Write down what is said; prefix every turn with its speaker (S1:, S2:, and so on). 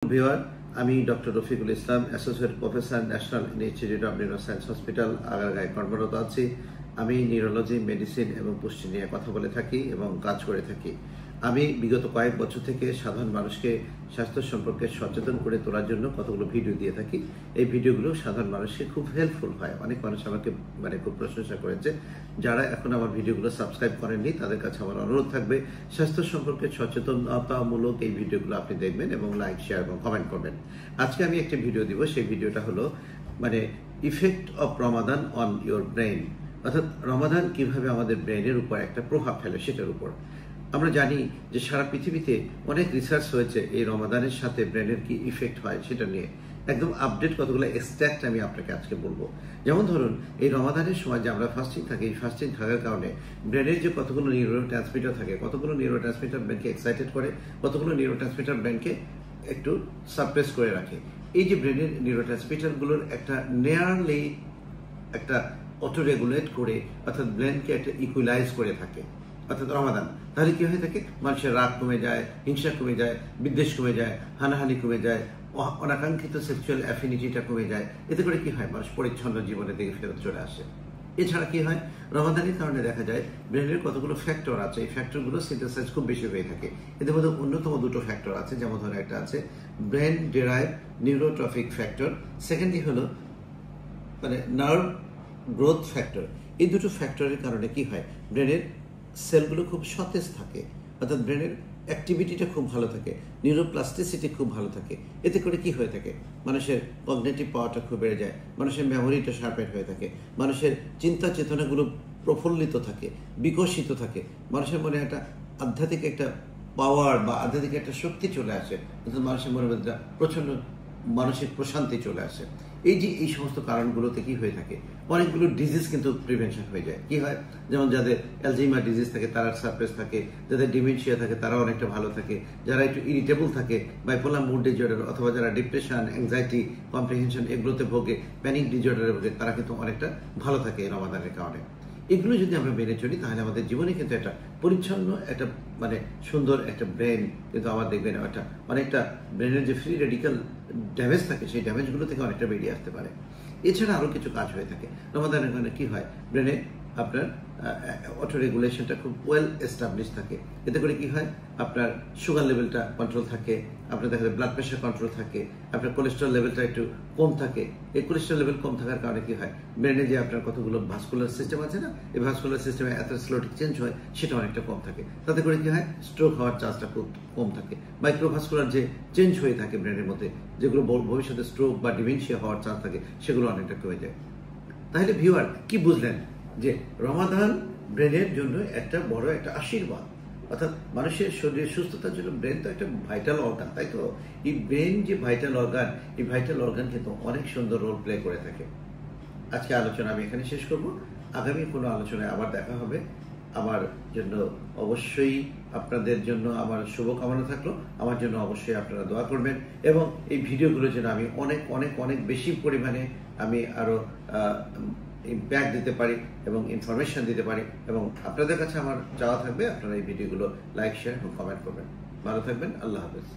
S1: Viewer, আমি doctor Rafiqul Islam, associate professor, national institute of neuroscience hospital, আগারগাঁয়ে কর্মরত আছি। আমি নিউরোলজি, মেডিসিন এবং পুষ্টি নিয়ে কথা বলে থাকি এবং কাজ করে থাকি। আমি বিগত কয়েক বছর থেকে সাধারণ মানুষকে স্বাস্থ্য সম্পর্কে সচেতন করে তোলার জন্য কতগুলো ভিডিও দিয়ে থাকি। এই ভিডিওগুলো সাধারণ মানুষকে খুব হেল্পফুল হয়। অনেক মানুষ আমাকে খুব প্রশংসা করেছে। যারা এখন আমার ভিডিওগুলো সাবস্ক্রাইব করেননি তাদের কাছে আমার অনুরোধ থাকবে, স্বাস্থ্য সম্পর্কে সচেতনতামূলক এই ভিডিওগুলো আপনি দেখবেন এবং লাইক, শেয়ার এবং কমেন্ট করবেন। আজকে আমি একটা ভিডিও দিব। সেই ভিডিওটা হলো effect of Ramadan on your brain, অর্থাৎ রমাদান কিভাবে আমাদের ব্রেইনের উপর একটা প্রভাব ফেলে সেটার উপর। আমরা জানি যে সারা পৃথিবীতে অনেক রিসার্চ হয়েছে এই রমাদানের সাথে ব্রেনের কি ইফেক্ট হয় সেটা নিয়ে। একদম আপডেট কতগুলো এক্সট্রাক্ট আমি আপনাকে আজকে বলবো। যেমন ধরুন, এই রমাদানের সময় যে আমরা ফাস্টিং থাকি, এই ফাস্টিং থাকার কারণে ব্রেনের যে কতগুলো নিউরো ট্রান্সমিটার থাকে, কতগুলো নিউরো ট্রান্সমিটার ব্রেনকে এক্সাইটেড করে, কতগুলো নিউরো ট্রান্সমিটার ব্রেনকে একটু সাপ্রেস করে রাখে। এই যে ব্রেনের নিউরো ট্রান্সমিটারগুলোর একটা নিয়ারলি একটা অটো রেগুলেট করে, অর্থাৎ ব্রেনকে একটা ইকুইলাইজ করে থাকে অর্থাৎ রমাদান। তাহলে কি হয়ে থাকে? মানুষের রাগ কমে যায়, হিংসা কমে যায়, বিদ্বেষ কমে যায়, হানাহানি কমে যায়, অনাকাঙ্ক্ষিত সেক্সুয়াল অ্যাফিনিটিটা কমে যায়। এতে করে কি হয়? মানুষ পরিচ্ছন্ন জীবনের দিকে ফেরত চলে আসে। এছাড়া কি হয়? রমাদানের কারণে দেখা যায় ব্রেনের কতগুলো ফ্যাক্টর আছে, এই ফ্যাক্টরগুলো সিনথেসাইজ খুব বেশি হয়ে থাকে। এদের মধ্যে অন্যতম দুটো ফ্যাক্টর আছে, যেমন ধরো একটা আছে brain derive neurotrophic factor, secondly হলো নার্ভ গ্রোথ ফ্যাক্টর। এই দুটো ফ্যাক্টরের কারণে কি হয়? ব্রেনের সেলগুলো খুব সতেজ থাকে, অর্থাৎ ব্রেনের অ্যাক্টিভিটিটা খুব ভালো থাকে, নিউরোপ্লাস্টিসিটি খুব ভালো থাকে। এতে করে কি হয়ে থাকে? মানুষের কগনিটিভ পাওয়ারটা খুব বেড়ে যায়, মানুষের মেমোরিটা শার্পেন হয়ে থাকে, মানুষের চিন্তা চেতনাগুলো প্রফুল্লিত থাকে, বিকশিত থাকে, মানুষের মনে একটা আধ্যাত্মিক একটা পাওয়ার বা আধ্যাত্মিক একটা শক্তি চলে আসে, অর্থাৎ মানুষের মনের মধ্যে প্রচণ্ড মানসিক প্রশান্তি চলে আসে। এই সমস্ত কারণগুলোতে কি হয়ে থাকে? অনেকগুলো ডিজিজ কিন্তু প্রিভেনশন হয়ে যায়। কি হয়? যেমন যাদের অ্যালজাইমার ডিজিজ থাকে তারা সাপ্রেস থাকে, যাদের ডিমেনশিয়া থাকে তারা অনেকটা ভালো থাকে, যারা একটু ইরিটেবল থাকে, বাইপোলার মুড ডিজঅর্ডার অথবা যারা ডিপ্রেশন, অ্যাংজাইটি, কম্প্রিহেনশন এগুলোতে ভোগে, প্যানিক ডিজঅর্ডারে ভোগে, তারা কিন্তু অনেকটা ভালো থাকে এই রমাদানের কারণে। এগুলো যদি আমরা মেনে চলি তাহলে আমাদের জীবনে কিন্তু একটা পরিচ্ছন্ন একটা সুন্দর একটা ব্রেন কিন্তু আমার দেখবেন অনেকটা ব্রেনের যে ফ্রি রেডিক্যাল ড্যামেজ থাকে সেই ড্যামেজগুলো থেকে অনেকটা বেরিয়ে আসতে পারে। এছাড়া আরও কিছু কাজ হয়ে থাকে রমাদানের কারণে। কি হয়? ব্রেনে আপনার অটো রেগুলেশনটা খুব ওয়েল এস্টাবলিশ থাকে। এতে করে কি হয়? আপনার সুগার লেভেলটা কন্ট্রোল থাকে, আপনার দেখা যায় ব্লাড প্রেশার কন্ট্রোল থাকে, আপনার কোলেস্ট্রল লেভেলটা একটু কম থাকে। এই কোলেস্ট্রল লেভেল কম থাকার কারণে কি হয়? ব্রেনে যে আপনার কতগুলো ভাস্কুলার সিস্টেম আছে না, এই ভাস্কুলার সিস্টেমে অ্যাথেরোস্ক্লেরোটিক চেঞ্জ হয়, সেটা অনেকটা কম থাকে। তাতে করে কি হয়? স্ট্রোক হওয়ার চান্সটা খুব কম থাকে। মাইক্রোভাস্কুলার যে চেঞ্জ হয়ে থাকে ব্রেনের মধ্যে, যেগুলো ভবিষ্যতে স্ট্রোক বা ডিমেনশিয়া হওয়ার চান্স থাকে, সেগুলো অনেকটা কমে যায়। তাহলে ভিউয়ার, কি বুঝলেন? যে রমাদান ব্রেনের জন্য একটা বড় একটা আশীর্বাদ, অর্থাৎ মানুষের শরীরের সুস্থতার জন্য ব্রেন তো একটা ভাইটাল অর্গান, তাই তো? এই ব্রেন যে ভাইটাল অর্গান, এই ভাইটাল অর্গান কিন্তু অনেক সুন্দর রোল প্লে করে থাকে। আজকে আলোচনা আমি এখানে শেষ করব। আগামী কোনো আলোচনায় আবার দেখা হবে। আমার জন্য অবশ্যই, আপনাদের জন্য আমার শুভকামনা থাকলো। আমার জন্য অবশ্যই আপনারা দোয়া করবেন এবং এই ভিডিওগুলো যেন আমি অনেক অনেক অনেক বেশি পরিমাণে আমি আরো ইম্প্যাক্ট দিতে পারি এবং ইনফরমেশন দিতে পারি। এবং আপনাদের কাছে আমার চাওয়া থাকবে আপনারা এই ভিডিওগুলো লাইক, শেয়ার এবং কমেন্ট করবেন। ভালো থাকবেন। আল্লাহ হাফেজ।